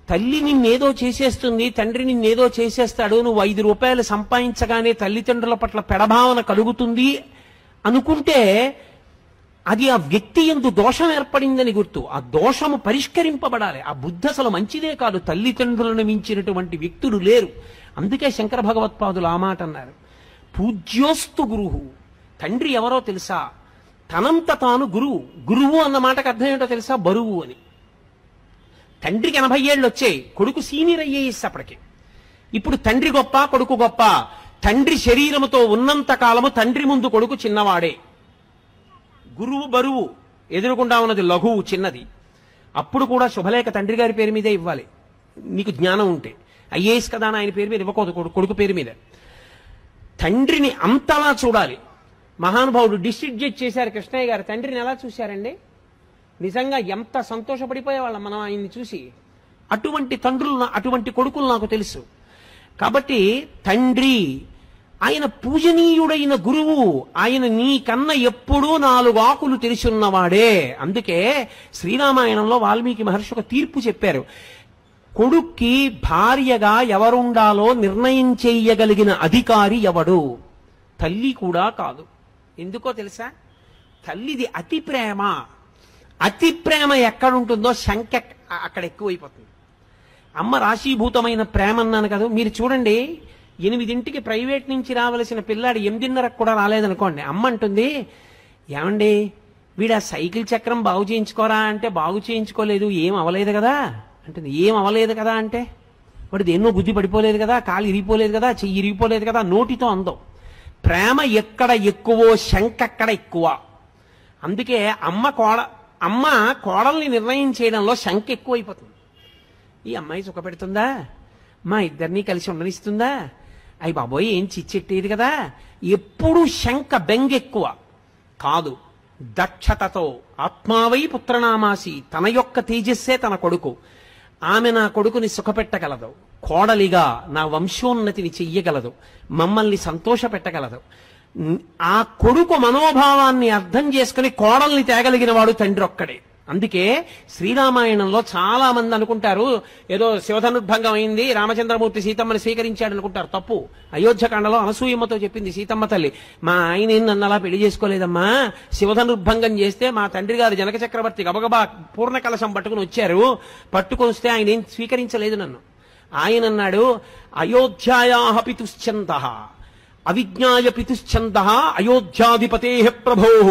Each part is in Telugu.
తల్లి నిన్నేదో చేసేస్తుంది, తండ్రి నిన్నేదో చేసేస్తాడు, నువ్వు 5 రూపాయలు సంపాదించగానే తల్లిదండ్రుల పట్ల పెడభావన కలుగుతుంది అనుకుంటే అది ఆ వ్యక్తి యందు దోషం ఏర్పడిందని గుర్తు. ఆ దోషము పరిష్కరింపబడాలి. ఆ బుద్ధి అసలు మంచిదే కాదు. తల్లిదండ్రులను మించినటువంటి వ్యక్తులు లేరు. అందుకే శంకర భగవత్పాదులు ఆ మాట అన్నారు, పూజ్యోస్తు గురువు. తండ్రి ఎవరో తెలుసా? తనంత తాను గురువు. గురువు అన్న మాటకు అర్థం ఏంటో తెలుసా? బరువు అని. తండ్రికి 80 ఏళ్ళు వచ్చాయి, కొడుకు సీనియర్ అయ్యేసి అప్పటికి. ఇప్పుడు తండ్రి గొప్ప, కొడుకు గొప్ప? తండ్రి శరీరముతో ఉన్నంత కాలము తండ్రి ముందు కొడుకు చిన్నవాడే. గురువు బరువు, ఎదురుకుండా ఉన్నది లఘువు, చిన్నది. అప్పుడు కూడా శుభలేఖ తండ్రి గారి పేరు మీదే ఇవ్వాలి, నీకు జ్ఞానం ఉంటే. ఐఏఎస్ కదా అని ఆయన పేరు మీద ఇవ్వకూడదు, కొడుకు పేరు మీద. తండ్రిని అంతలా చూడాలి. మహానుభావుడు డిస్ట్రిక్ట్ జడ్జ్ చేశారు కృష్ణయ్య గారు. తండ్రిని ఎలా చూశారండి? నిజంగా ఎంత సంతోషపడిపోయేవాళ్ళం మనం ఆయన్ని చూసి. అటువంటి తండ్రులు, అటువంటి కొడుకులు నాకు తెలుసు. కాబట్టి తండ్రి ఆయన పూజనీయుడైన గురువు. ఆయన నీకన్నా ఎప్పుడూ 4 ఆకులు తెలిసున్నవాడే. అందుకే శ్రీరామాయణంలో వాల్మీకి మహర్షి ఒక తీర్పు చెప్పారు. కొడుక్కి భార్యగా ఎవరుండాలో నిర్ణయం చేయగలిగిన అధికారి ఎవడు? తల్లి కూడా కాదు. ఎందుకో తెలుసా? తల్లిది అతి ప్రేమ. అతి ప్రేమ ఎక్కడుంటుందో శంక అక్కడ ఎక్కువైపోతుంది. అమ్మ రాశీభూతమైన ప్రేమ అన్నాను కదా. మీరు చూడండి, 8ంటికి ప్రైవేట్ నుంచి రావలసిన పిల్లాడు 8:30కు కూడా రాలేదనుకోండి, అమ్మ అంటుంది, ఏమండి వీడు ఆ సైకిల్ చక్రం బాగు చేయించుకోరా అంటే, బాగు చేయించుకోలేదు, ఏం అవలేదు కదా అంటుంది. ఏం అవలేదు కదా అంటే, వాడు దేన్నో బుద్ధి పడిపోలేదు కదా, కాలు ఇరిగిపోలేదు కదా, చెయ్యి ఇరిగిపోలేదు కదా, నోటితో అందం. ప్రేమ ఎక్కడ ఎక్కువో శంక అక్కడ ఎక్కువ. అందుకే అమ్మ కోడల్ని నిర్ణయం చేయడంలో శంక ఎక్కువైపోతుంది. ఈ అమ్మాయి సుఖపెడుతుందా, మా ఇద్దరినీ కలిసి ఉండనిస్తుందా, అయ్యి బాబోయ్ ఏం చిచ్చెట్టేది కదా, ఎప్పుడు శంక బెంగెక్కువ కాదు. దక్షతతో ఆత్మావై పుత్రనామాసి, తన యొక్క తేజస్సే తన కొడుకు. ఆమె నా కొడుకుని సుఖపెట్టగలదు, కోడలిగా నా వంశోన్నతిని చెయ్యగలదు, మమ్మల్ని సంతోషపెట్టగలదు. ఆ కొడుకు మనోభావాన్ని అర్థం చేసుకుని కోడల్ని తేగలిగిన వాడు తండ్రి ఒక్కడే. అందుకే శ్రీరామాయణంలో చాలా మంది అనుకుంటారు ఏదో శివధనుర్భంగం అయింది, రామచంద్రమూర్తి సీతమ్మని స్వీకరించాడు అనుకుంటారు. తప్పు. అయోధ్యకాండలో అనసూయమ్మతో చెప్పింది సీతమ్మ తల్లి, మా ఆయన నన్ను అలా పెళ్లి చేసుకోలేదమ్మా, శివధనుర్భంగం చేస్తే మా తండ్రి గారు జనక చక్రవర్తి గబగబా పూర్ణ కలశం పట్టుకుని వచ్చారు, పట్టుకొని వస్తే ఆయన ఏం స్వీకరించలేదు నన్ను. ఆయన అన్నాడు, అయోధ్యాయాః పితుశ్చందః అవిజ్ఞాయ పితుశ్చందః అయోధ్యాధిపతే ప్రభోః.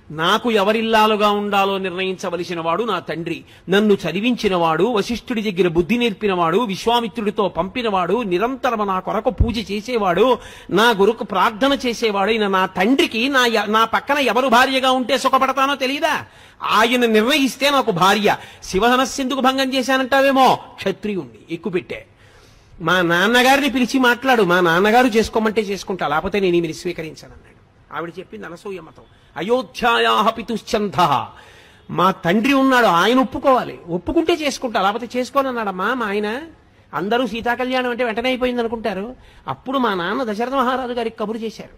నాకు ఎవరిల్లాలుగా ఉండాలో నిర్ణయించవలసిన వాడు నా తండ్రి. నన్ను చదివించినవాడు, వశిష్ఠుడి దగ్గర బుద్ధి నేర్పినవాడు, విశ్వామిత్రుడితో పంపినవాడు, నిరంతరం నా కొరకు పూజ చేసేవాడు, నా గురుకు ప్రార్థన చేసేవాడు. ఈయన నా తండ్రికి నా పక్కన ఎవరు భార్యగా ఉంటే సుఖపడతానో తెలియదా? ఆయన నిర్ణయిస్తే నాకు భార్య. శివధనస్సెందుకు భంగం చేశానంటావేమో, క్షత్రియుణ్ణి ఎక్కుపెట్టే. మా నాన్నగారిని పిలిచి మాట్లాడు, మా నాన్నగారు చేసుకోమంటే చేసుకుంటా, లేకపోతే నేను ఈమెను స్వీకరించానన్నాడు. ఆవిడ చెప్పింది అనసూయమ్మతో, అయోధ్యాయాః పితుశ్చందః, మా తండ్రి ఉన్నాడు, ఆయన ఒప్పుకోవాలి, ఒప్పుకుంటే చేసుకుంటా, లేకపోతే చేసుకోనన్నాడమ్మా మా ఆయన. అందరూ సీతాకళ్యాణం అంటే వెంటనే అయిపోయింది అనుకుంటారు. అప్పుడు మా నాన్న దశరథ మహారాజు గారికి కబురు చేశారు.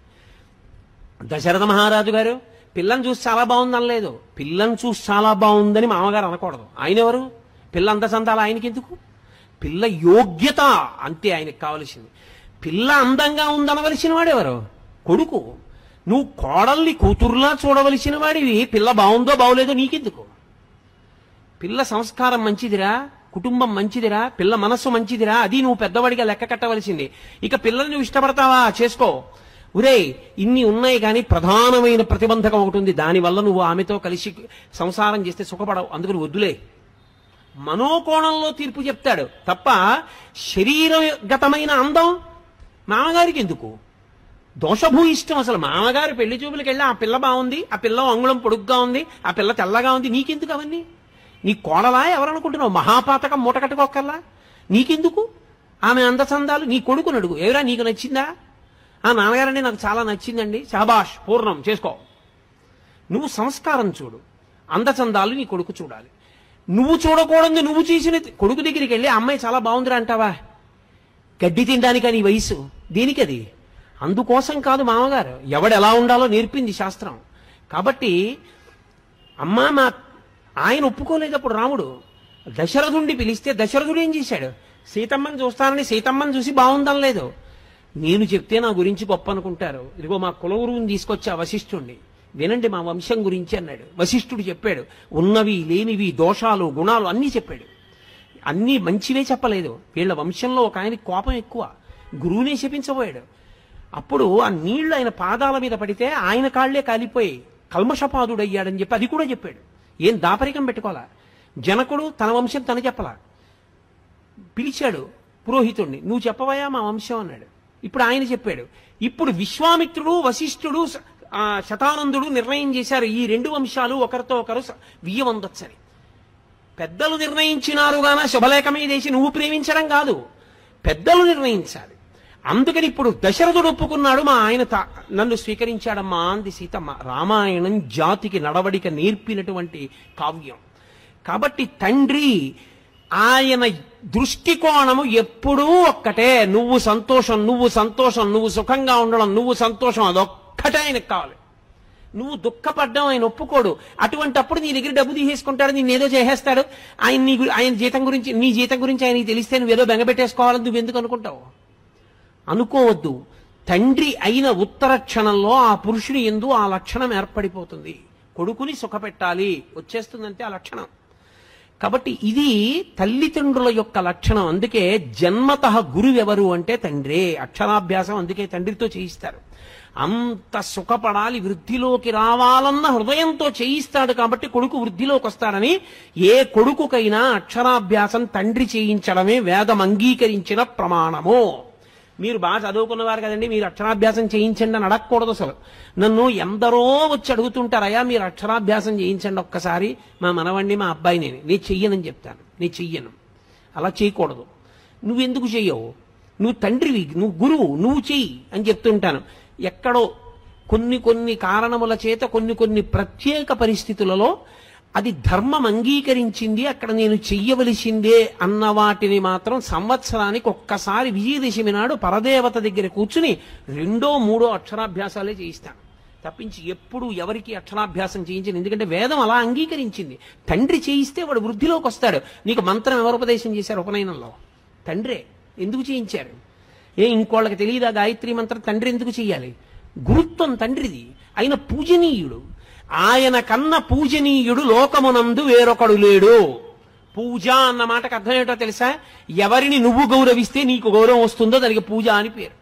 దశరథ మహారాజు గారు పిల్లని చూసి చాలా బాగుంది అనలేదు, పిల్లని చూసి చాలా బాగుందని మామగారు అనకూడదు. ఆయన ఎవరు? పిల్ల అంత సంతాలు ఆయనకి ఎందుకు? పిల్ల యోగ్యత అంతే ఆయనకు కావలసింది. పిల్ల అందంగా ఉందనవలసిన వాడెవరు? కొడుకు. నువ్వు కోడల్ని కూతురులా చూడవలసిన వాడివి, పిల్ల బాగుందో బాగులేదో నీకెందుకు? పిల్ల సంస్కారం మంచిదిరా, కుటుంబం మంచిదిరా, పిల్ల మనస్సు మంచిదిరా, అది నువ్వు పెద్దవాడిగా లెక్క కట్టవలసింది. ఇక పిల్లల్ని నువ్వు ఇష్టపడతావా, చేసుకో. ఒరే ఇన్ని ఉన్నాయి కానీ ప్రధానమైన ప్రతిబంధకం ఒకటి ఉంది, దానివల్ల నువ్వు ఆమెతో కలిసి సంసారం చేస్తే సుఖపడవు, అందుకని వద్దులే. మనోకోణంలో తీర్పు చెప్తాడు తప్ప శరీరగతమైన అందం మామగారికి ఎందుకు? దోషభూయిష్టం. అసలు మామగారు పెళ్లి చూపులకు వెళ్ళి ఆ పిల్ల బాగుంది, ఆ పిల్ల అంగుళం పొడుగ్గా ఉంది, ఆ పిల్ల తెల్లగా ఉంది, నీకెందుకు అవన్నీ? నీ కోడలా ఎవరనుకుంటున్నావు? మహాపాతకం మూట కట్టుకోకల్లా నీకెందుకు ఆమె అందచందాలు? నీ కొడుకుని అడుగు, ఎవరా నీకు నచ్చిందా? ఆ నాన్నగారండి నాకు చాలా నచ్చిందండి, శాబాష్ పూర్ణం చేసుకో. నువ్వు సంస్కారం చూడు, అందచందాలు నీ కొడుకు చూడాలి. నువ్వు చూడకూడదు, నువ్వు చేసిన కొడుకు దగ్గరికి వెళ్ళి అమ్మాయి చాలా బాగుందిరా అంటావా? గడ్డి తినడానికి నీ వయసు దేనికి? అది అందుకోసం కాదు. మామగారు ఎవడు ఎలా ఉండాలో నేర్పింది శాస్త్రం. కాబట్టి అమ్మా మా ఆయన ఒప్పుకోలేదు అప్పుడు రాముడు. దశరథుణ్ణి పిలిస్తే దశరథుడు ఏం చేశాడు? సీతమ్మని చూస్తానని సీతమ్మని చూసి బాగుందని లేదు. నేను చెప్తే నా గురించి గొప్ప అనుకుంటారు, ఇదిగో మా కులగురువుని తీసుకొచ్చా వశిష్ఠుణ్ణి, వినండి మా వంశం గురించి అన్నాడు. వశిష్ఠుడు చెప్పాడు, ఉన్నవి లేనివి దోషాలు గుణాలు అన్నీ చెప్పాడు. అన్నీ మంచివే చెప్పలేదు. వీళ్ళ వంశంలో ఒక ఆయనకి కోపం ఎక్కువ, గురువునే శపించబోయాడు. అప్పుడు ఆ నీళ్లు ఆయన పాదాల మీద పడితే ఆయన కాళ్లే కాలిపోయి కల్మషపాదుడయ్యాడని చెప్పి అది కూడా చెప్పాడు. ఏం దాపరికం పెట్టుకోవాలా? జనకుడు తన వంశం తను చెప్పలా, పిలిచాడు పురోహితుణ్ణి, నువ్వు చెప్పవయా మా వంశం అన్నాడు. ఇప్పుడు ఆయన చెప్పాడు. ఇప్పుడు విశ్వామిత్రుడు వశిష్ఠుడు శతానందుడు నిర్ణయం చేశారు, ఈ రెండు వంశాలు ఒకరితో ఒకరు వియ్యవందొచ్చని. పెద్దలు నిర్ణయించినారు గాన శుభలేఖ మీద వేసి నువ్వు ప్రేమించడం కాదు, పెద్దలు నిర్ణయించాలి. అందుకని ఇప్పుడు దశరథుడు ఒప్పుకున్నాడు, మా ఆయన నన్ను స్వీకరించాడమ్మా అంది సీతమ్మ. రామాయణం జాతికి నడవడిక నేర్పినటువంటి కావ్యం కాబట్టి తండ్రి ఆయన దృష్టికోణము ఎప్పుడూ ఒక్కటే, నువ్వు సంతోషం, నువ్వు సంతోషం, నువ్వు సుఖంగా ఉండడం, నువ్వు సంతోషం, అదొక్కటే ఆయనకు కావాలి. నువ్వు దుఃఖపడ్డం ఆయన ఒప్పుకోడు. అటువంటప్పుడు నీ దగ్గర డబ్బు తీసేసుకుంటాడు, నేనేదో చేసేస్తాడు. ఆయన జీతం గురించి, నీ జీతం గురించి ఆయనకి తెలిస్తే నువ్వేదో బెంగపెట్టేసుకోవాలని నువ్వు ఎందుకు అనుకుంటావు? అనుకోవద్దు. తండ్రి అయిన ఉత్తర క్షణంలో ఆ పురుషుని యందు ఆ లక్షణం ఏర్పడిపోతుంది. కొడుకుని సుఖపెట్టాలి వచ్చేస్తుందంటే ఆ లక్షణం. కాబట్టి ఇది తల్లిదండ్రుల యొక్క లక్షణం. అందుకే జన్మతః గురువెవరు అంటే తండ్రే. అక్షరాభ్యాసం అందుకే తండ్రితో చేయిస్తారు. అంత సుఖపడాలి, వృద్ధిలోకి రావాలన్న హృదయంతో చేయిస్తాడు కాబట్టి కొడుకు వృద్ధిలోకి వస్తాడని. ఏ కొడుకుకైనా అక్షరాభ్యాసం తండ్రి చేయించడమే వేదం అంగీకరించిన ప్రమాణము. మీరు బాగా చదువుకున్నవారు కదండి, మీరు అక్షరాభ్యాసం చేయించండి అని అడగకూడదు. అసలు నన్ను ఎందరో వచ్చి అడుగుతుంటారయ్యా మీరు అక్షరాభ్యాసం చేయించండి ఒక్కసారి, మా మనవండి మా అబ్బాయి నేను చెయ్యనని చెప్తాను. నేను చెయ్యను, అలా చేయకూడదు. నువ్వెందుకు చెయ్యవు? నువ్వు తండ్రివి, నువ్వు గురువు, నువ్వు చెయ్యి అని చెప్తుంటాను. ఎక్కడో కొన్ని కారణముల చేత కొన్ని ప్రత్యేక పరిస్థితులలో అది ధర్మం అంగీకరించింది, అక్కడ నేను చెయ్యవలసిందే అన్న వాటిని మాత్రం సంవత్సరానికి ఒక్కసారి విజయదశమి నాడు పరదేవత దగ్గర కూర్చుని 2, 3 అక్షరాభ్యాసాలే చేయిస్తాను తప్పించి ఎప్పుడు ఎవరికి అక్షరాభ్యాసం చేయించింది. ఎందుకంటే వేదం అలా అంగీకరించింది. తండ్రి చేయిస్తే వాడు వృద్ధిలోకి వస్తాడు. నీకు మంత్రం ఎవరు ఉపదేశం చేశారు? ఉపనయనంలో తండ్రే. ఎందుకు చేయించారు? ఇంకోళ్ళకి తెలియదా గాయత్రి మంత్రం? తండ్రి ఎందుకు చెయ్యాలి? గురుత్వం తండ్రిది. ఆయన పూజనీయుడు. ఆయన కన్న పూజనీయుడు లోకమునందు వేరొకడు లేడు. పూజ అన్న మాటకు అర్థం ఏంటో తెలుసా? ఎవరిని నువ్వు గౌరవిస్తే నీకు గౌరవం వస్తుందో దానికి పూజ అని పేరు.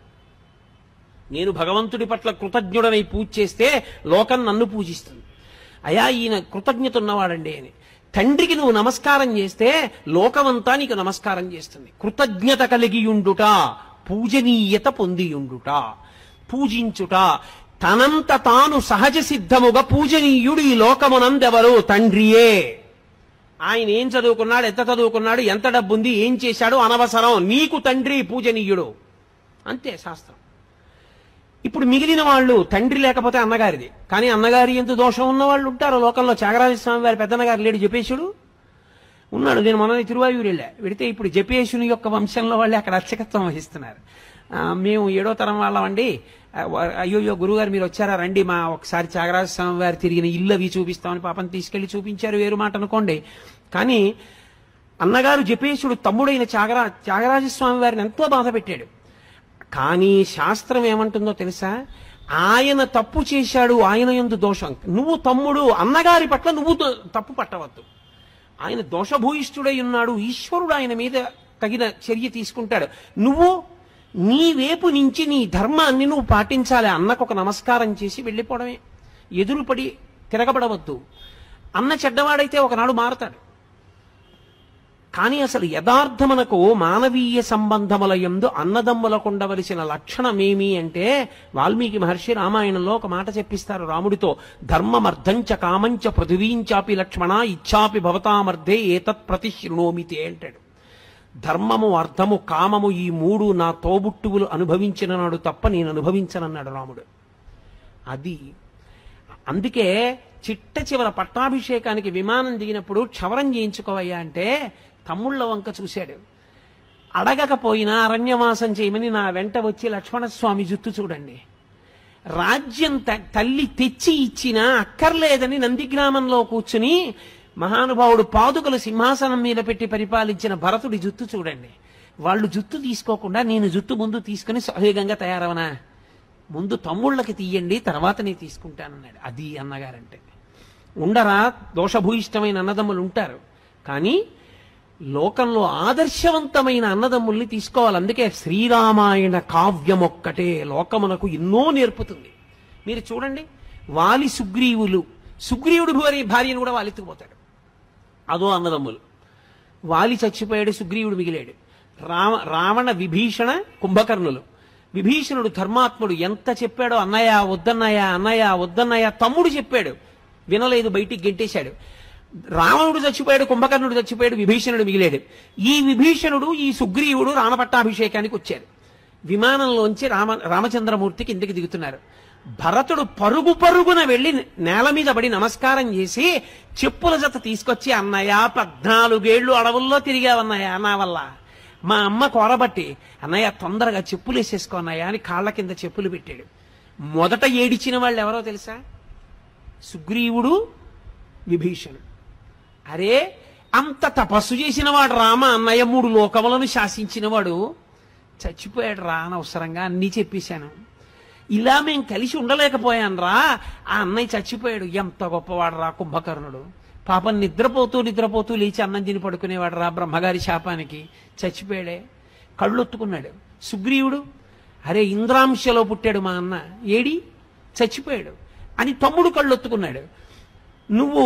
నేను భగవంతుడి పట్ల కృతజ్ఞుడనై పూజ చేస్తే లోకం నన్ను పూజిస్తుంది. అయా ఈయన కృతజ్ఞత ఉన్నవాడండి అని. తండ్రికి నువ్వు నమస్కారం చేస్తే లోకమంతా నీకు నమస్కారం చేస్తుంది. కృతజ్ఞత కలిగియుండుట, పూజనీయత పొందియుండుట, పూజించుట. తనంత తాను సహజ సిద్ధముగా పూజనీయుడు ఈ లోకమునందెవరు? తండ్రియే. ఆయన ఏం చదువుకున్నాడు, ఎంత చదువుకున్నాడు, ఎంత డబ్బుంది, ఏం చేశాడు అనవసరం. నీకు తండ్రి పూజనీయుడు అంతే శాస్త్రం. ఇప్పుడు మిగిలిన వాళ్ళు తండ్రి లేకపోతే అన్నగారిది. కానీ అన్నగారి ఎంత దోషం ఉన్న వాళ్ళు ఉంటారు లోకంలో. త్యాగరాజస్వామి వారి పెద్దన్నగారు లేడు, జపేశుడు ఉన్నాడు. నేను మొన్న తిరువాయూరు వెడితే ఇప్పుడు జపేశుని యొక్క వంశంలో వాళ్ళే అక్కడ అర్చకత్వం వహిస్తున్నారు. మేము 7వ తరం వాళ్ళమండి. అయ్యో గురుగారు మీరు వచ్చారా, రండి మా ఒకసారి త్యాగరాజస్వామి వారు తిరిగిన ఇల్లు అవి చూపిస్తామని పాపం తీసుకెళ్లి చూపించారు. వేరు మాట అనుకోండి. కానీ అన్నగారు జపేశుడు తమ్ముడైన త్యాగరాజస్వామి వారిని ఎంతో బాధ పెట్టాడు. కానీ శాస్త్రం ఏమంటుందో తెలుసా? ఆయన తప్పు చేశాడు, ఆయన యందు దోషం. నువ్వు తమ్ముడు, అన్నగారి పట్ల నువ్వు తప్పు పట్టవద్దు. ఆయన దోషభూయిష్ఠుడై ఉన్నాడు, ఈశ్వరుడు ఆయన మీద తగిన చర్య తీసుకుంటాడు. నువ్వు నీ వైపు నుంచి నీ ధర్మాన్ని నువ్వు పాటించాలి. అన్నకు ఒక నమస్కారం చేసి వెళ్ళిపోవడమే, ఎదురుపడి తిరగబడవద్దు. అన్న చెడ్డవాడైతే ఒకనాడు మారతాడు. కానీ అసలు యథార్థమునకు మానవీయ సంబంధముల యందు అన్నదమ్ములకు ఉండవలసిన లక్షణమేమి అంటే వాల్మీకి మహర్షి రామాయణంలో ఒక మాట చెప్పిస్తారు రాముడితో. ధర్మమర్థంచ కామంచ పృథివీంచాపి లక్ష్మణ ఇచ్చాపి భవతామర్థే ఏతత్ ప్రతిశృణోమితే అంటాడు. ధర్మము, అర్థము, కామము ఈ 3 నా తోబుట్టువులు అనుభవించిన నాడు తప్ప నేను అనుభవించనన్నాడు రాముడు. అది అందుకే చిట్ట చివర పట్టాభిషేకానికి విమానం దిగినప్పుడు క్షవరం చేయించుకోవయ్యా అంటే తమ్ముళ్ళ వంక చూశాడు. అడగకపోయినా అరణ్యవాసం చేయమని నా వెంట వచ్చి లక్ష్మణస్వామి జుత్తు చూడండి. రాజ్యం తల్లి తెచ్చి ఇచ్చినా అక్కర్లేదని నందిగ్రామంలో కూర్చుని మహానుభావుడు పాదుకలు సింహాసనం మీద పెట్టి పరిపాలించిన భరతుడి జుత్తు చూడండి. వాళ్ళు జుత్తు తీసుకోకుండా నేను జుత్తు ముందు తీసుకుని సహేగంగా తయారవనా, ముందు తమ్ముళ్ళకి తీయండి తర్వాత నేను తీసుకుంటానన్నాడు. అది అన్నగారంటే. ఉండరా దోషభూయిష్టమైన అన్నదమ్ములు ఉంటారు, కానీ లోకంలో ఆదర్శవంతమైన అన్నదమ్ముల్ని తీసుకోవాలి. అందుకే శ్రీరామాయణ కావ్యం ఒక్కటే లోకమునకు ఎన్నో నేర్పుతుంది. మీరు చూడండి, వాలి సుగ్రీవులు, సుగ్రీవుడు భార్యను కూడా వాలి ఎత్తుకుపోతాడు. అదో అన్నదమ్ములు. వాలి చచ్చిపోయాడు, సుగ్రీవుడు మిగిలాడు. రావణ విభీషణ కుంభకర్ణులు. విభీషణుడు ధర్మాత్ముడు, ఎంత చెప్పాడో అన్నయ్య వద్దన్నయ్య అన్నయ్య వద్దన్నయ్య, తమ్ముడు చెప్పాడు వినలేదు, బయటికి గెంటేశాడు. రావణుడు చచ్చిపోయాడు, కుంభకర్ణుడు చచ్చిపోయాడు, విభీషణుడు మిగిలాడు. ఈ విభీషణుడు ఈ సుగ్రీవుడు రామపట్టాభిషేకానికి వచ్చారు. విమానంలోంచి రామచంద్రమూర్తి కిందకి దిగుతున్నారు. భరతుడు పరుగు పరుగున వెళ్లి నేల మీద పడి నమస్కారం చేసి చెప్పుల జత తీసుకొచ్చి, అన్నయ్య 14 ఏళ్లు అడవుల్లో తిరిగావన్నయ్య నా వల్ల, మా అమ్మ కోరబట్టి అన్నయ్య తొందరగా చెప్పులు వేసేసుకో అన్నయ్య అని కాళ్ల కింద చెప్పులు పెట్టాడు. మొదట ఏడిచిన వాళ్ళు ఎవరో తెలుసా? సుగ్రీవుడు, విభీషణుడు. అరే అంత తపస్సు చేసిన వాడు రామ, అన్నయ్య 3 లోకములను శాసించినవాడు చచ్చిపోయాడు రా, అనవసరంగా అన్నీ చెప్పేశాను, ఇలా మేం కలిసి ఉండలేకపోయాను రా, ఆ అన్నయ్య చచ్చిపోయాడు, ఎంత గొప్పవాడు రా కుంభకర్ణుడు, పాపం నిద్రపోతూ లేచి అన్నం తిని పడుకునేవాడు రా, బ్రహ్మగారి శాపానికి చచ్చిపోయాడే. కళ్ళొత్తుకున్నాడు. సుగ్రీవుడు, అరే ఇంద్రాంశలో పుట్టాడు మా అన్న, ఏడి చచ్చిపోయాడు అని తమ్ముడు కళ్ళొత్తుకున్నాడు. నువ్వు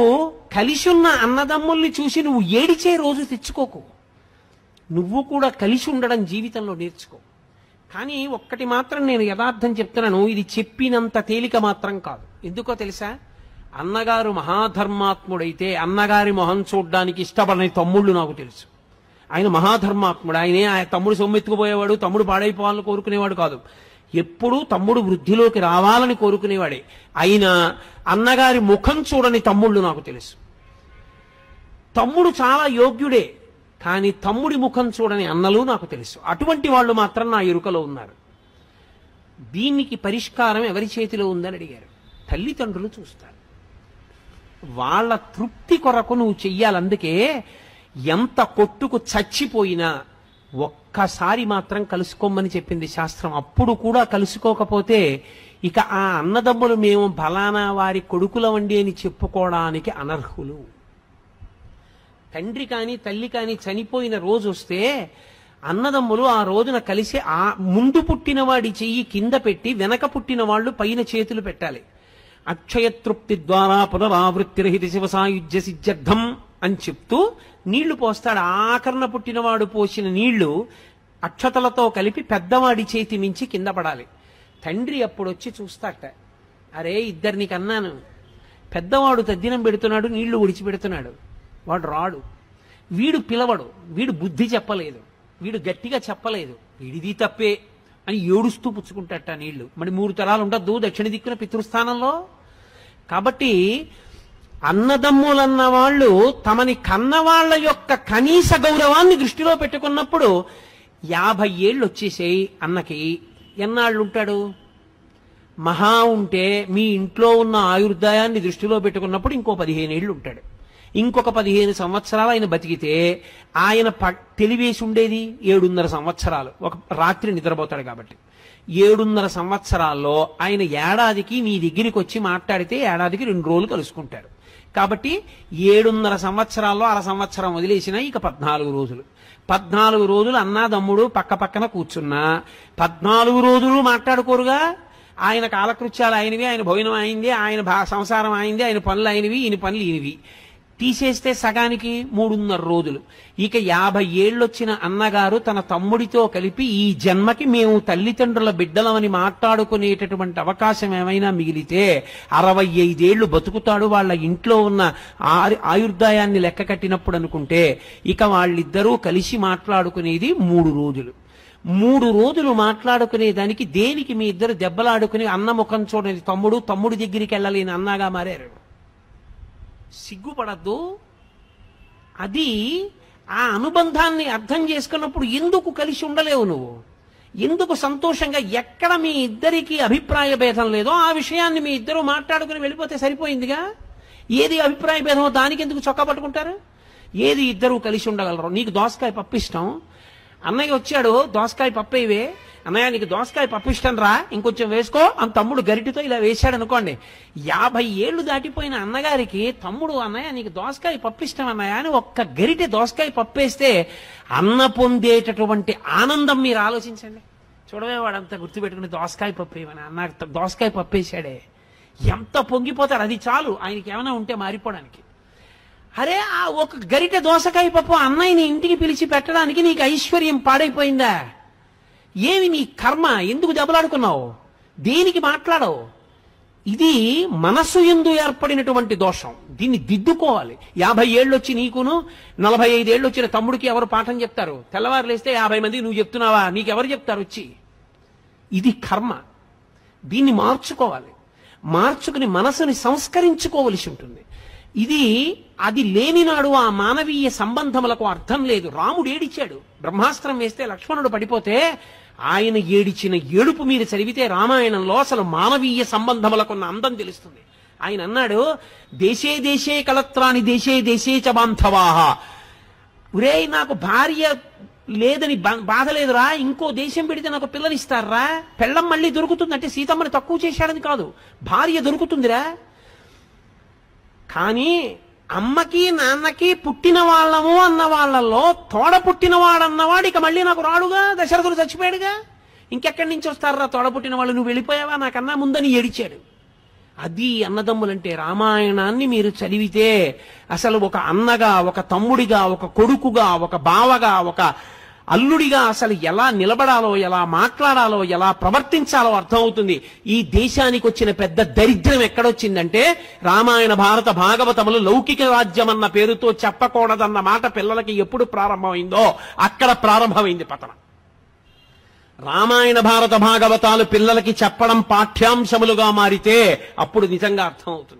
కలిసి ఉన్న అన్నదమ్ముల్ని చూసి నువ్వు ఏడిచే రోజు తెచ్చుకోకు, నువ్వు కూడా కలిసి ఉండడం జీవితంలో నేర్చుకో. కానీ ఒక్కటి మాత్రం నేను యథార్థం చెప్తున్నాను, ఇది చెప్పినంత తేలిక మాత్రం కాదు. ఎందుకో తెలుసా? అన్నగారు మహాధర్మాత్ముడైతే అన్నగారి మొహం చూడ్డానికి ఇష్టపడని తమ్ముళ్ళు నాకు తెలుసు. ఆయన మహాధర్మాత్ముడు, ఆయనే ఆయన తమ్ముడు సొమ్మెత్తుకుపోయేవాడు, తమ్ముడు పాడైపోవాలని కోరుకునేవాడు కాదు, ఎప్పుడూ తమ్ముడు వృద్ధిలోకి రావాలని కోరుకునేవాడే. అయినా అన్నగారి ముఖం చూడని తమ్ముళ్ళు నాకు తెలుసు. తమ్ముడు చాలా యోగ్యుడే, కానీ తమ్ముడి ముఖం చూడని అన్నలు నాకు తెలుసు. అటువంటి వాళ్ళు మాత్రం నా ఎరుకలో ఉన్నారు. దీనికి పరిష్కారం ఎవరి చేతిలో ఉందని అడిగారు. తల్లిదండ్రులు చూస్తారు. వాళ్ళ తృప్తి కొరకు నువ్వు చెయ్యాలి. అందుకే ఎంత కొట్టుకు చచ్చిపోయినా ఒక్కసారి మాత్రం కలుసుకోమని చెప్పింది శాస్త్రం. అప్పుడు కూడా కలుసుకోకపోతే ఇక ఆ అన్నదమ్ములు మేము ఫలానా వారి కొడుకులవండి అని చెప్పుకోవడానికి అనర్హులు. తండ్రి కానీ తల్లి కానీ చనిపోయిన రోజు వస్తే అన్నదమ్ములు ఆ రోజున కలిసి ఆ ముందు పుట్టిన వాడి చెయ్యి కింద పెట్టి వెనక పుట్టిన వాళ్ళు పైన చేతులు పెట్టాలి. అక్షయతృప్తి ద్వారా పునరావృత్తిరహిత శివసాయుజ్య సిద్ధ్యర్థం అని చెప్తూ నీళ్లు పోస్తాడు. ఆకరణ పుట్టినవాడు పోసిన నీళ్లు అక్షతలతో కలిపి పెద్దవాడి చేతి మించి కింద పడాలి. తండ్రి అప్పుడొచ్చి చూస్తాట, అరే ఇద్దరిని కన్నాను, పెద్దవాడు తద్దినం పెడుతున్నాడు, నీళ్లు విడిచిపెడుతున్నాడు, వాడు రాడు, వీడు పిలవడు, వీడు బుద్ధి చెప్పలేదు, వీడు గట్టిగా చెప్పలేదు, వీడిది తప్పే అని ఏడుస్తూ పుచ్చుకుంటాట నీళ్లు. మరి 3 తరాలు ఉండద్దు దక్షిణ దిక్కున పితృస్థానంలో. కాబట్టి అన్నదమ్ములన్న వాళ్ళు తమని కన్నవాళ్ల యొక్క కనీస గౌరవాన్ని దృష్టిలో పెట్టుకున్నప్పుడు 50 ఏళ్ళు వచ్చేసేయి అన్నకి ఎన్నాళ్ళు ఉంటాడు? మహా ఉంటే మీ ఇంట్లో ఉన్న ఆయుర్దాయాన్ని దృష్టిలో పెట్టుకున్నప్పుడు ఇంకో 15 ఏళ్ళు ఉంటాడు. ఇంకొక 15 సంవత్సరాలు ఆయన బతికితే ఆయన తెలివేసి ఉండేది 7.5 సంవత్సరాలు. ఒక రాత్రి నిద్రపోతాడు కాబట్టి 7.5 సంవత్సరాల్లో ఆయన ఏడాదికి మీ దగ్గరికి వచ్చి మాట్లాడితే ఏడాదికి 2 రోజులు కలుసుకుంటారు. కాబట్టి 7.5 సంవత్సరాల్లో 1/2 సంవత్సరం వదిలేసినా ఇక 14 రోజులు. 14 రోజులు అన్నాదమ్ముడు పక్క పక్కన కూర్చున్నా 14 రోజులు మాట్లాడుకోరుగా. ఆయన కాలకృత్యాలు ఆయనవి, ఆయన భోజనం అయింది, ఆయన సంసారం అయింది, ఆయన పనులు ఆయనవి, ఈయన పనులు ఈయనవి. తీసేస్తే సగానికి 3.5 రోజులు. ఇక 50 ఏళ్ళొచ్చిన అన్నగారు తన తమ్ముడితో కలిపి ఈ జన్మకి మేము తల్లిదండ్రుల బిడ్డలమని మాట్లాడుకునేటటువంటి అవకాశం ఏమైనా మిగిలితే 65 ఏళ్లు బతుకుతాడు. వాళ్ళ ఇంట్లో ఉన్న ఆయుర్దాయాన్ని లెక్క కట్టినప్పుడు అనుకుంటే ఇక వాళ్ళిద్దరూ కలిసి మాట్లాడుకునేది 3 రోజులు. 3 రోజులు మాట్లాడుకునే దానికి దేనికి మీ ఇద్దరు దెబ్బలాడుకుని అన్న ముఖం చూడని తమ్ముడు దగ్గరికి వెళ్ళలేని అన్నగా మారారు. సిగ్గుపడద్దు. అది ఆ అనుబంధాన్ని అర్థం చేసుకున్నప్పుడు ఎందుకు కలిసి ఉండలేవు నువ్వు? ఎందుకు సంతోషంగా ఎక్కడ మీ ఇద్దరికి అభిప్రాయ భేదం లేదో ఆ విషయాన్ని మీ ఇద్దరు మాట్లాడుకుని వెళ్ళిపోతే సరిపోయిందిగా. ఏది అభిప్రాయ భేదమో దానికి ఎందుకు చొక్కా పట్టుకుంటారు? ఏది ఇద్దరు కలిసి ఉండగలరు. నీకు దోసకాయ పప్పు ఇష్టం, అన్నయ్య వచ్చాడు దోసకాయ పప్పు ఇవే, అన్నయ్య నీకు దోసకాయ పప్పు ఇష్టం రా ఇంకొంచెం వేసుకో అని తమ్ముడు గరిటితో ఇలా వేశాడు అనుకోండి, 50 ఏళ్లు దాటిపోయిన అన్నగారికి తమ్ముడు అన్నయ్య నీకు దోసకాయ పప్పు ఇష్టం అన్నయ్య అని ఒక్క గరిటె దోసకాయ పప్పు వేస్తే అన్న పొందేటటువంటి ఆనందం మీరు ఆలోచించండి. చూడవే వాడంతా గుర్తుపెట్టుకుని దోసకాయ పప్పు ఏమని అన్న దోసకాయ పప్పు వేసాడే, ఎంత పొంగిపోతాడు. అది చాలు ఆయనకి ఏమైనా ఉంటే మారిపోవడానికి. అరే ఆ ఒక గరిటె దోసకాయ పప్పు అన్నయ్యని ఇంటికి పిలిచి పెట్టడానికి నీకు ఐశ్వర్యం పాడైపోయిందా? ఏమి నీ కర్మ? ఎందుకు దెబ్బలాడుకున్నావు? దేనికి మాట్లాడవు? ఇది మనస్సు యందు ఏర్పడినటువంటి దోషం. దీన్ని దిద్దుకోవాలి. 50 ఏళ్ళు వచ్చి నీకును 45 ఏళ్ళు వచ్చిన తమ్ముడికి ఎవరు పాఠం చెప్తారు? తెల్లవారు లేస్తే 50 మంది నువ్వు చెప్తున్నావా? నీకెవరు చెప్తారు వచ్చి? ఇది కర్మ. దీన్ని మార్చుకోవాలి. మార్చుకుని మనసుని సంస్కరించుకోవలసి ఉంటుంది. అది లేనినాడు ఆ మానవీయ సంబంధములకు అర్థం లేదు. రాముడు ఏడిచాడు, బ్రహ్మాస్త్రం వేస్తే లక్ష్మణుడు పడిపోతే ఆయన ఏడిచిన ఏడుపు మీరు చదివితే రామాయణంలో అసలు మానవీయ సంబంధములకున్న అందం తెలుస్తుంది. ఆయన అన్నాడు, దేశే దేశే కలత్రాని దేశే దేశే చ బాంధవాః. ఒరే నాకు భార్య లేదని బాధ లేదురా, ఇంకో దేశం పెడితే నాకు పిల్లనిస్తారా? పెళ్ళం మళ్ళీ దొరుకుతుంది అంటే సీతమ్మని తక్కువ చేశాడని కాదు, భార్య దొరుకుతుందిరా. కానీ అమ్మకి నాన్నకి పుట్టిన వాళ్ళము అన్న వాళ్ళల్లో తోడ పుట్టినవాడన్నవాడు ఇక మళ్ళీ నాకు రాడుగా, దశరథుడు చచ్చిపోయాడుగా, ఇంకెక్కడి నుంచి వస్తారా తోడ పుట్టిన వాళ్ళు? నువ్వు వెళ్ళిపోయావా నాకన్నా ముందని ఏడిచాడు. అది అన్నదమ్ములంటే. రామాయణాన్ని మీరు చదివితే అసలు ఒక అన్నగా, ఒక తమ్ముడిగా, ఒక కొడుకుగా, ఒక బావగా, ఒక అల్లుడిగా అసలు ఎలా నిలబడాలో, ఎలా మాట్లాడాలో, ఎలా ప్రవర్తించాలో అర్థమవుతుంది. ఈ దేశానికి వచ్చిన పెద్ద దరిద్రం ఎక్కడొచ్చిందంటే రామాయణ భారత భాగవతములు లౌకిక రాజ్యం అన్న పేరుతో చెప్పకూడదన్న మాట పిల్లలకి ఎప్పుడు ప్రారంభమైందో అక్కడ ప్రారంభమైంది పతనం. రామాయణ భారత భాగవతాలు పిల్లలకి చెప్పడం పాఠ్యాంశములుగా మారితే అప్పుడు నిజంగా అర్థమవుతుంది.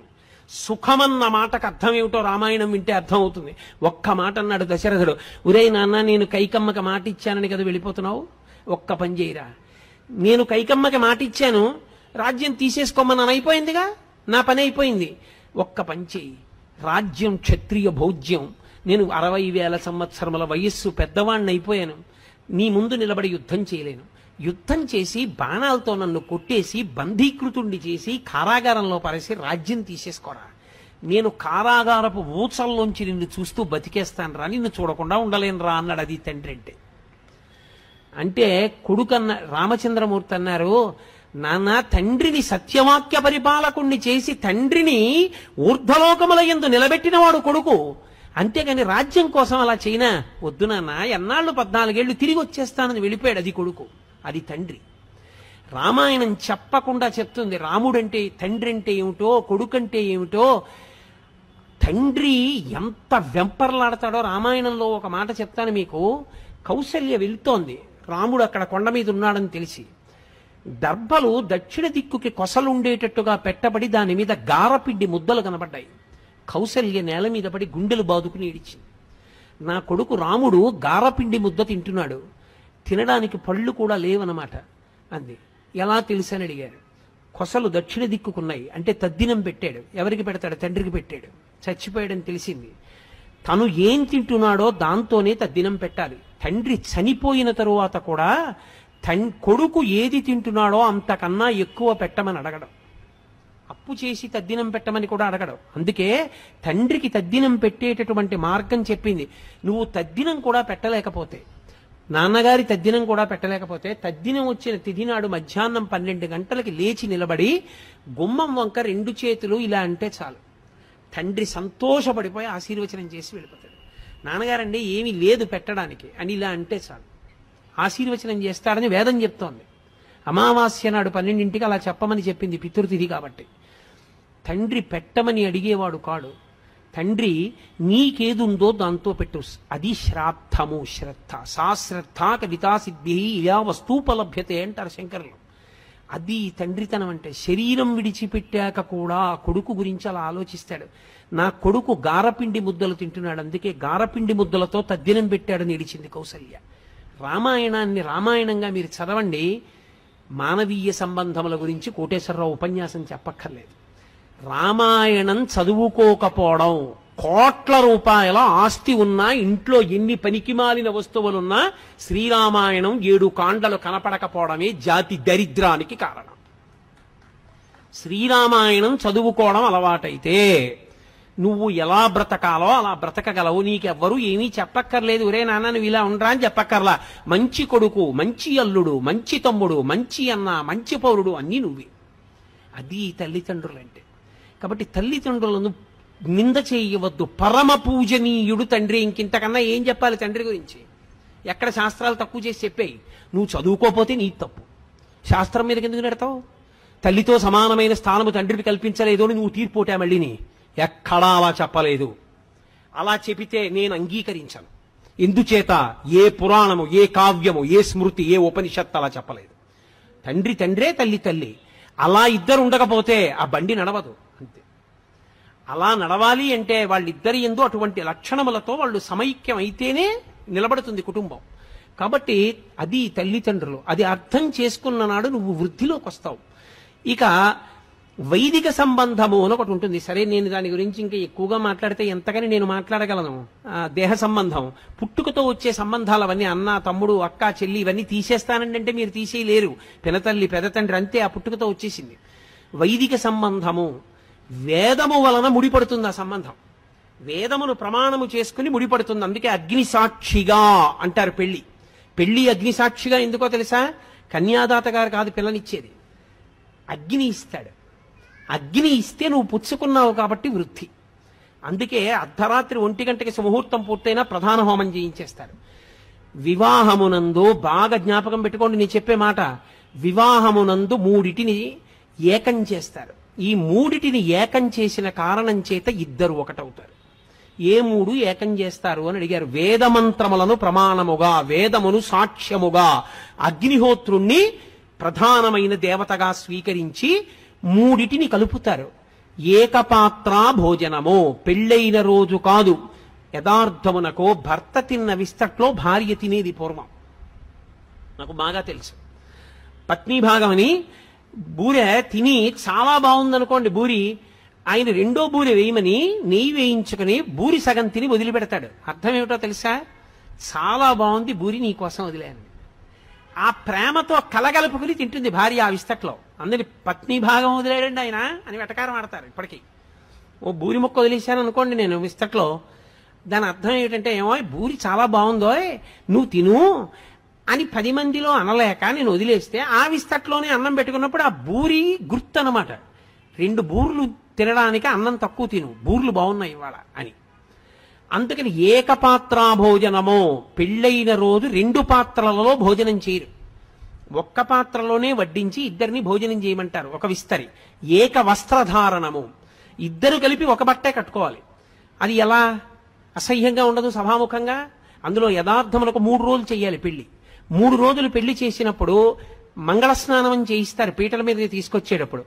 సుఖమన్న మాటకు అర్థం ఏమిటో రామాయణం వింటే అర్థం అవుతుంది. ఒక్క మాట అన్నాడు దశరథుడు, ఒరేయ్ నాన్న నేను కైకమ్మకి మాట ఇచ్చానని కదా వెళ్ళిపోతున్నావు, ఒక్క పని చేయరా, నేను కైకమ్మకి మాట ఇచ్చాను రాజ్యం తీసేసుకోమని అయిపోయిందిగా, నా పని అయిపోయింది, ఒక్క పని చేయి, రాజ్యం క్షత్రియ భోజ్యం, నేను 60,000 సంవత్సరముల వయస్సు పెద్దవాణ్ణి అయిపోయాను, నీ ముందు నిలబడి యుద్ధం చేయలేను, యుద్ధం చేసి బాణాలతో నన్ను కొట్టేసి బంధీకృతుణ్ణి చేసి కారాగారంలో పరేసి రాజ్యం తీసేసుకోరా, నేను కారాగారపు ఊచల్లోంచి నిన్ను చూస్తూ బతికేస్తాను రా, నిన్ను చూడకుండా ఉండలేను రా అన్నాడు. అది తండ్రి అంటే కొడుకన్న రామచంద్రమూర్తి అన్నారు, నాన్న తండ్రిని సత్యవాక్య పరిపాలకుణ్ణి చేసి తండ్రిని ఊర్ధ్వలోకముల యందు నిలబెట్టినవాడు కొడుకు, అంతేగాని రాజ్యం కోసం అలా చేయనా, వద్దు నాన్న ఎన్నాళ్ళు 14 ఏళ్ళు తిరిగి వచ్చేస్తానని వెళ్ళిపోయాడు. అది కొడుకు, అది తండ్రి. రామాయణం చెప్పకుండా చెప్తుంది రాముడంటే తండ్రి అంటే ఏమిటో, కొడుకంటే ఏమిటో. తండ్రి ఎంత వెంపర్లాడతాడో రామాయణంలో ఒక మాట చెప్తాను మీకు. కౌసల్య వెళ్తోంది, రాముడు అక్కడ కొండ మీద ఉన్నాడని తెలిసి దర్భలు దక్షిణ దిక్కుకి కొసలుండేటట్టుగా పెట్టబడి దాని మీద గారపిండి ముద్దలు కనబడ్డాయి. కౌసల్య నేల మీద పడి గుండెలు బాదుకుని ఏడిచింది. నా కొడుకు రాముడు గారపిండి ముద్ద తింటున్నాడు, తినడానికి పళ్ళు కూడా లేవన్నమాట అంది. ఎలా తెలుసని అడిగారు. కొసలు దక్షిణ దిక్కుకున్నాయి అంటే తద్దినం పెట్టాడు. ఎవరికి పెడతాడు? తండ్రికి పెట్టాడు. చచ్చిపోయాడని తెలిసింది. తను ఏం తింటున్నాడో దాంతోనే తద్దినం పెట్టాలి. తండ్రి చనిపోయిన తరువాత కూడా కొడుకు ఏది తింటున్నాడో అంతకన్నా ఎక్కువ పెట్టమని అడగడం, అప్పు చేసి తద్దినం పెట్టమని కూడా అడగడం. అందుకే తండ్రికి తద్దినం పెట్టేటటువంటి మార్గం చెప్పింది. నువ్వు తద్దినం కూడా పెట్టలేకపోతే, నాన్నగారి తద్దినం కూడా పెట్టలేకపోతే, తద్దినం వచ్చిన తిథి నాడు మధ్యాహ్నం 12 గంటలకి లేచి నిలబడి గుమ్మం వంక 2 చేతులు ఇలా అంటే చాలు, తండ్రి సంతోషపడిపోయి ఆశీర్వచనం చేసి వెళ్ళిపోతాడు. నాన్నగారండి ఏమీ లేదు పెట్టడానికి అని ఇలా అంటే చాలు, ఆశీర్వచనం చేస్తాడని వేదం చెప్తోంది. అమావాస్య నాడు 12ంటికి అలా చెప్పమని చెప్పింది, పితృతిథి కాబట్టి. తండ్రి పెట్టమని అడిగేవాడు కాడు. తండ్రి నీకేదుందో దాంతో పెట్టు, అది శ్రాద్ధము. శ్రద్ధ సా శ్రద్ధ కవితా సిద్ధి ఇలా వస్తూపలభ్యతే అంటారు శంకరులు. అది తండ్రితనం అంటే. శరీరం విడిచిపెట్టాక కూడా కొడుకు గురించి అలా ఆలోచిస్తాడు. నా కొడుకు గారపిండి ముద్దలు తింటున్నాడు, అందుకే గారపిండి ముద్దలతో తద్దినం పెట్టాడని ఏడిచింది కౌసల్య. రామాయణాన్ని రామాయణంగా మీరు చదవండి. మానవీయ సంబంధముల గురించి కోటేశ్వరరావు ఉపన్యాసం చెప్పక్కర్లేదు. రామాయణం చదువుకోకపోవడం, కోట్ల రూపాయల ఆస్తి ఉన్నా, ఇంట్లో ఎన్ని పనికిమాలిన వస్తువులున్నా శ్రీరామాయణం 7 కాండలు కనపడకపోవడమే జాతి దరిద్రానికి కారణం. శ్రీరామాయణం చదువుకోవడం అలవాటైతే నువ్వు ఎలా బ్రతకాలో అలా బ్రతకగలవు. నీకెవ్వరూ ఏమీ చెప్పక్కర్లేదు. ఒరే నాన్న నువ్వు ఇలా ఉండరా అని చెప్పక్కర్లా. మంచి కొడుకు, మంచి అల్లుడు, మంచి తమ్ముడు, మంచి అన్న, మంచి పౌరుడు అన్నీ నువ్వే. అది తల్లిదండ్రులంటే. కాబట్టి తల్లిదండ్రులను నింద చేయవద్దు. పరమ పూజనీయుడు తండ్రి. ఇంకింతకన్నా ఏం చెప్పాలి తండ్రి గురించి? ఎక్కడ శాస్త్రాలు తక్కువ చేసి చెప్పేయి. నువ్వు చదువుకోపోతే నీ తప్పు. శాస్త్రం మీదకి ఎందుకు నెడతావు? తల్లితో సమానమైన స్థానము తండ్రికి కల్పించలేదు అని నువ్వు తీర్పోటా మళ్ళీని? ఎక్కడా అలా చెప్పలేదు. అలా చెబితే నేను అంగీకరించను. ఎందుచేత ఏ పురాణము, ఏ కావ్యము, ఏ స్మృతి, ఏ ఉపనిషత్తు అలా చెప్పలేదు. తండ్రి తండ్రే, తల్లి తల్లి. అలా ఇద్దరు ఉండకపోతే ఆ బండి నడవదు. అంతే. అలా నడవాలి అంటే వాళ్ళిద్దరి యందు అటువంటి లక్షణములతో వాళ్ళు సమైక్యం అయితేనే నిలబడుతుంది కుటుంబం. కాబట్టి అది తల్లిదండ్రులు. అది అర్థం చేసుకున్న నాడు నువ్వు వృద్ధిలోకి వస్తావు. ఇక వైదిక సంబంధము అని ఒకటి ఉంటుంది. సరే, నేను దాని గురించి ఇంకా ఎక్కువగా మాట్లాడితే ఎంతగాని నేను మాట్లాడగలను. దేహ సంబంధం, పుట్టుకతో వచ్చే సంబంధాలు అవన్నీ, అన్న తమ్ముడు అక్క చెల్లి ఇవన్నీ తీసేస్తానండి అంటే మీరు తీసేయలేరు. పెనతల్లి పెదతండ్రి అంతే, ఆ పుట్టుకతో వచ్చేసింది. వైదిక సంబంధము వేదము వలన ముడిపడుతుంది. ఆ సంబంధం వేదమును ప్రమాణము చేసుకుని ముడిపడుతుంది. అందుకే అగ్ని సాక్షిగా అంటారు. పెళ్లి అగ్ని సాక్షిగా ఎందుకో తెలుసా? కన్యాదాత గారు కాదు పిల్లనిచ్చేది, అగ్ని ఇస్తాడు. అగ్ని ఇస్తే నువ్వు పుచ్చుకున్నావు కాబట్టి వృద్ధి. అందుకే అర్ధరాత్రి 1 గంటకి ముహూర్తం పూర్తయినా ప్రధాన హోమం చేయించేస్తారు. వివాహమునందు బాగా జ్ఞాపకం పెట్టుకోండి నేను చెప్పే మాట. వివాహమునందు 3 ఏకం చేస్తారు. ఈ 3 ఏకం చేసిన కారణం చేత ఇద్దరు ఒకటవుతారు. ఏ 3 ఏకం చేస్తారు అని అడిగారు. వేదమంత్రములను ప్రమాణముగా, వేదమును సాక్ష్యముగా, అగ్నిహోత్రుణ్ణి ప్రధానమైన దేవతగా స్వీకరించి 3 కలుపుతారు. ఏకపాత్ర భోజనము. పెళ్ళైన రోజు కాదు, యథార్థమునకో భర్త తిన్న విస్తట్లో భార్య తినేది పూర్వం. నాకు బాగా తెలుసు. పత్నీభాగమని బూరె తిని చాలా బాగుందనుకోండి బూరి, ఆయన 2వ బూరె వేయమని నెయ్యి వేయించుకుని బూరి సగం తిని వదిలిపెడతాడు. అర్థం ఏమిటో తెలుసా? చాలా బాగుంది బూరి, నీకోసం వదిలేను. ఆ ప్రేమతో కలగలుపుకుని తింటుంది భార్య ఆ విస్తట్లో. అందరి పత్ని భాగం వదిలేడండి ఆయన అని వెటకారం ఆడతారు ఇప్పటికీ. ఓ బూరి మొక్క వదిలేశాను అనుకోండి నేను విస్తట్లో, దాని అర్థం ఏమిటంటే, ఏమో బూరి చాలా బాగుందో నువ్వు తిను అని 10 మందిలో అనలేక నేను వదిలేస్తే ఆ విస్తట్లోనే అన్నం పెట్టుకున్నప్పుడు ఆ బూరి గుర్తు అన్నమాట. 2 బూర్లు తినడానికి అన్నం తక్కువ తిను, బూర్లు బాగున్నాయి ఇవాళ అని. అందుకని ఏకపాత్రా భోజనము. పెళ్ళైన రోజు 2 పాత్రలలో భోజనం చేయరు. ఒక్క పాత్రలోనే వడ్డించి ఇద్దరిని భోజనం చేయమంటారు. ఒక విస్తరి. ఏక వస్త్రధారణము. ఇద్దరు కలిపి ఒక బట్టే కట్టుకోవాలి. అది ఎలా? అసహ్యంగా ఉండదు సభాముఖంగా. అందులో యథార్థములకు 3 రోజులు చెయ్యాలి పెళ్లి. 3 రోజులు పెళ్లి చేసినప్పుడు మంగళ స్నానం చేయిస్తారు పీటల మీద తీసుకొచ్చేటప్పుడు.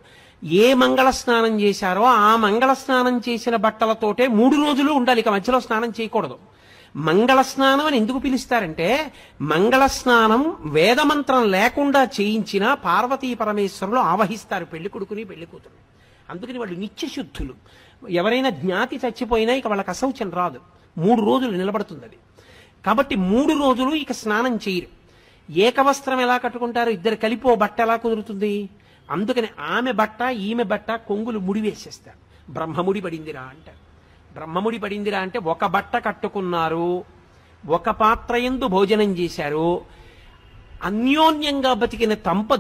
ఏ మంగళ స్నానం చేశారో ఆ మంగళ స్నానం చేసిన బట్టలతోటే 3 రోజులు ఉండాలి. ఇక మధ్యలో స్నానం చేయకూడదు. మంగళ స్నానం అని ఎందుకు పిలుస్తారంటే, మంగళ స్నానం వేదమంత్రం లేకుండా చేయించిన పార్వతీ పరమేశ్వరులు ఆవహిస్తారు పెళ్లి కొడుకుని పెళ్లి కూతురు. అందుకని వాళ్ళు నిత్యశుద్ధులు. ఎవరైనా జ్ఞాతి చచ్చిపోయినా ఇక వాళ్ళకి అశౌచం రాదు. 3 రోజులు నిలబడుతుంది అది. కాబట్టి 3 రోజులు ఇక స్నానం చేయరు. ఏకవస్త్రం ఎలా కట్టుకుంటారు? ఇద్దరు కలిపి ఓ బట్ట ఎలా కుదురుతుంది? అందుకని ఆమె బట్ట ఈమె బట్ట కొంగులు ముడి వేసేస్తారు. బ్రహ్మముడి పడిందిరా అంటారు. బ్రహ్మముడి పడిందిరా అంటే ఒక బట్ట కట్టుకున్నారు, ఒక పాత్ర యందు భోజనం చేశారు, అన్యోన్యంగా బతికిన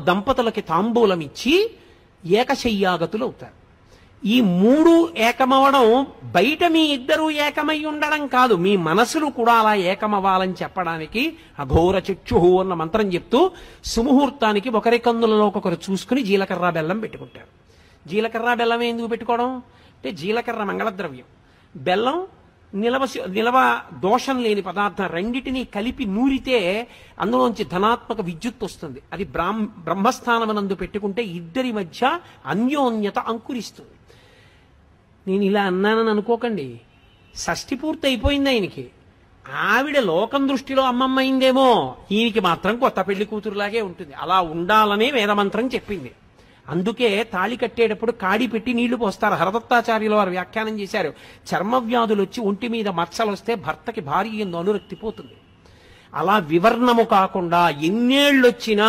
దంపతులకి తాంబూలం ఇచ్చి ఏకశయ్యాగతులు అవుతారు. ఈ 3 ఏకమవడం బయట మీ ఇద్దరు ఏకమై ఉండడం కాదు, మీ మనసులు కూడా అలా ఏకమవ్వాలని చెప్పడానికి అఘోర చక్షుహు అన్న మంత్రం చెప్తూ సుముహూర్తానికి ఒకరి కన్నులలో ఒకరు చూసుకుని జీలకర్ర బెల్లం పెట్టుకుంటారు. జీలకర్ర బెల్లం ఎందుకు పెట్టుకోవడం అంటే, జీలకర్ర మంగళద్రవ్యం, బెల్లం నిలవ దోషం లేని పదార్థం. రెండిటినీ కలిపి నూరితే అందులోంచి ధనాత్మక విద్యుత్ వస్తుంది. అది బ్రహ్మస్థానమునందు పెట్టుకుంటే ఇద్దరి మధ్య అన్యోన్యత అంకురిస్తుంది. నేను ఇలా అన్నానని అనుకోకండి. షష్ఠి పూర్తి అయిపోయింది ఆయనకి. ఆవిడ లోకం దృష్టిలో అమ్మమ్మ అయిందేమో, ఈయనకి మాత్రం కొత్త పెళ్లి కూతురులాగే ఉంటుంది. అలా ఉండాలనే వేదమంత్రం చెప్పింది. అందుకే తాళి కట్టేటప్పుడు కాడి పెట్టి నీళ్లు పోస్తారు. హరదత్తాచార్యుల వారు వ్యాఖ్యానం చేశారు, చర్మ వ్యాధులు వచ్చి ఒంటి మీద మచ్చలు వస్తే భర్తకి భార్య యందు అనురక్తి పోతుంది. అలా వివర్ణము కాకుండా ఎన్నేళ్ళొచ్చినా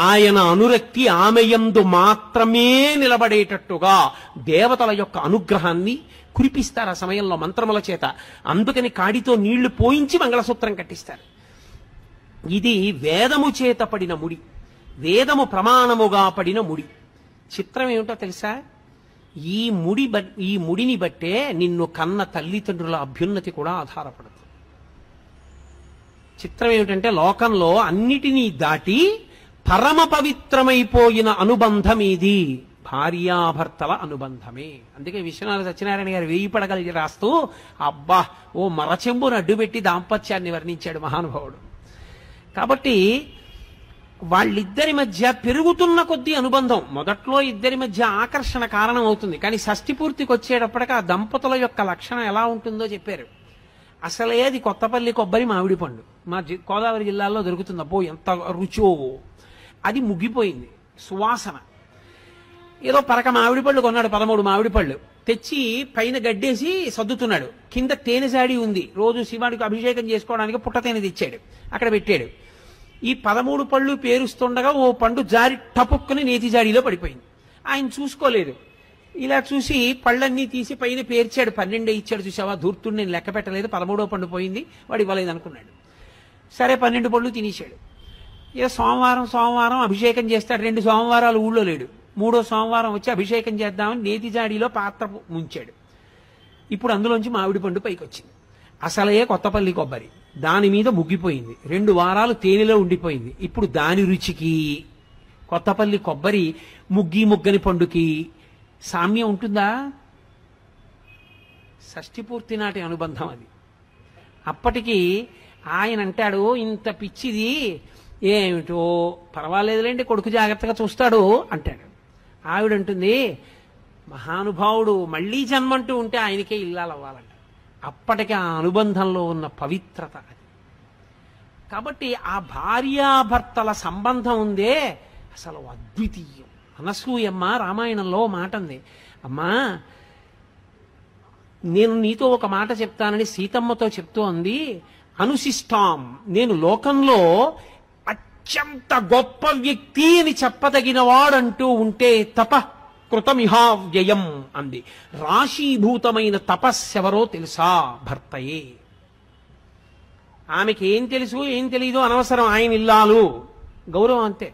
ఆయన అనురక్తి ఆమె యందు మాత్రమే నిలబడేటట్టుగా దేవతల యొక్క అనుగ్రహాన్ని కురిపిస్తారు ఆ సమయంలో మంత్రముల చేత. అందుకని కాడితో నీళ్లు పోయించి మంగళసూత్రం కట్టిస్తారు. ఇది వేదము చేత పడిన ముడి, వేదము ప్రమాణముగా పడిన ముడి. చిత్రం ఏమిటో తెలుసా? ఈ ముడిని బట్టే నిన్ను కన్న తల్లిదండ్రుల అభ్యున్నతి కూడా ఆధారపడుతుంది. చిత్రం ఏమిటంటే లోకంలో అన్నిటినీ దాటి పరమ పవిత్రమైపోయిన అనుబంధం ఇది భార్యాభర్తల అనుబంధమే. అందుకే విశ్వనాథ సత్యనారాయణ గారు 1000 పడగలు రాస్తూ అబ్బా ఓ మరచెంబును అడ్డుపెట్టి దాంపత్యాన్ని వర్ణించాడు మహానుభావుడు. కాబట్టి వాళ్ళిద్దరి మధ్య పెరుగుతున్న కొద్దీ అనుబంధం, మొదట్లో ఇద్దరి మధ్య ఆకర్షణ కారణం అవుతుంది. కానీ షష్ఠి పూర్తికి వచ్చేటప్పటికి ఆ దంపతుల యొక్క లక్షణం ఎలా ఉంటుందో చెప్పారు. అసలే అది కొత్తపల్లి కొబ్బరి మామిడి పండు మా గోదావరి జిల్లాలో దొరుకుతుంది. అబ్బో ఎంత రుచో! అది ముగ్గిపోయింది, సువాసన. ఏదో పరక మామిడి పళ్ళు కొన్నాడు, 13 మామిడి పళ్ళు తెచ్చి పైన గడ్డేసి సర్దుతున్నాడు. కింద తేనె జాడి ఉంది, రోజు శివానికి అభిషేకం చేసుకోవడానికి పుట్ట తేనె తెచ్చాడు, అక్కడ పెట్టాడు. ఈ 13 పళ్ళు పేరుస్తుండగా ఓ పండు జారి టపుక్కుని నేతి జాడీలో పడిపోయింది. ఆయన చూసుకోలేదు, ఇలా చూసి పళ్ళన్నీ తీసి పైన పేర్చాడు. 12 ఇచ్చాడు. చూసావా ధూర్తుడు, నేను లెక్క పెట్టలేదు, 13వ పండు పోయింది, వాడు ఇవ్వలేదు అనుకున్నాడు. సరే 12 పళ్ళు తినేశాడు. ఇక సోమవారం అభిషేకం చేస్తాడు. 2 సోమవారాలు ఊళ్ళో లేడు. 3వ సోమవారం వచ్చి అభిషేకం చేద్దామని నేతి జాడీలో పాత్ర ముంచాడు. ఇప్పుడు అందులోంచి మామిడి పండు పైకి వచ్చింది. అసలే కొత్తపల్లి కొబ్బరి, దాని మీద ముగ్గిపోయింది. 2 వారాలు తేనెలో ఉండిపోయింది. ఇప్పుడు దాని రుచికి కొత్తపల్లి కొబ్బరి ముగ్గని పండుకి సామ్యం ఉంటుందా? షష్ఠి పూర్తి నాటి అనుబంధం అది. అప్పటికి ఆయన అంటాడు, ఇంత పిచ్చిది ఏమిటో పర్వాలేదులేండి, కొడుకు జాగ్రత్తగా చూస్తాడు అంటాడు. ఆవిడంటుంది, మహానుభావుడు మళ్లీ జన్మంటూ ఉంటే ఆయనకే ఇల్లాలు అవ్వాలంట. అప్పటికి ఆ అనుబంధంలో ఉన్న పవిత్రత అది. కాబట్టి ఆ భార్యాభర్తల సంబంధం ఉందే అసలు అద్వితీయం. అనసూయమ్మ రామాయణంలో మాట ఉంది, అమ్మా నేను నీతో ఒక మాట చెప్తానని సీతమ్మతో చెప్తూ అంది, అనుశిష్టాం, నేను లోకంలో అత్యంత గొప్ప వ్యక్తి అని చెప్పదగిన వాడంటూ ఉంటే కృతమిహావ్యయం అంది. రాశీభూతమైన తపస్సెవరో తెలుసా? భర్తయే. ఆమెకి ఏం తెలుసు ఏం తెలీదు అనవసరం, ఆయన ఇల్లాలు గౌరవం అంతే.